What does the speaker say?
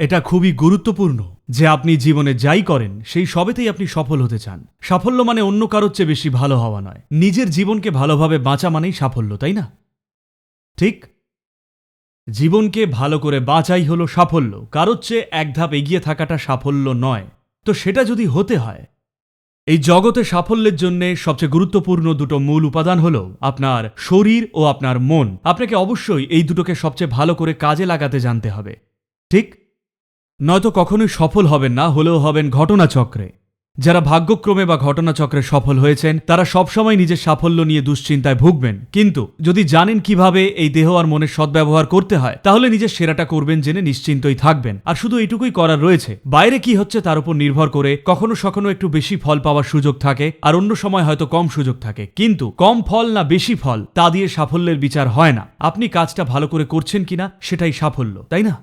এটা খুবই গুরুত্বপূর্ণ যে আপনি জীবনে যাই করেন সেই সবেতেই আপনি সফল হতে চান। সাফল্য মানে অন্য কারোর চেয়ে বেশি ভালো হওয়া নয়, নিজের জীবনকে ভালোভাবে বাঁচা মানেই সাফল্য, তাই না? ঠিক, জীবনকে ভালো করে বাঁচাই হলো সাফল্য। কারোর চেয়ে এক ধাপ এগিয়ে থাকাটা সাফল্য নয়। তো সেটা যদি হতে হয়, এই জগতে সাফল্যের জন্য সবচেয়ে গুরুত্বপূর্ণ দুটো মূল উপাদান হলো আপনার শরীর ও আপনার মন। আপনাকে অবশ্যই এই দুটোকে সবচেয়ে ভালো করে কাজে লাগাতে জানতে হবে, ঠিক? নয়তো কখনোই সফল হবেন না, হলেও হবেন ঘটনাচক্রে। যারা ভাগ্যক্রমে বা ঘটনাচক্রে সফল হয়েছেন তারা সবসময় নিজের সাফল্য নিয়ে দুশ্চিন্তায় ভুগবেন, কিন্তু যদি জানেন কিভাবে এই দেহ আর মনের সদ্ব্যবহার করতে হয় তাহলে নিজের সেরাটা করবেন জেনে নিশ্চিন্তই থাকবেন। আর শুধু এইটুকুই করার রয়েছে, বাইরে কি হচ্ছে তার উপর নির্ভর করে কখনো সখনো একটু বেশি ফল পাওয়ার সুযোগ থাকে আর অন্য সময় হয়তো কম সুযোগ থাকে, কিন্তু কম ফল না বেশি ফল তা দিয়ে সাফল্যের বিচার হয় না। আপনি কাজটা ভালো করে করছেন কিনা সেটাই সাফল্য, তাই না?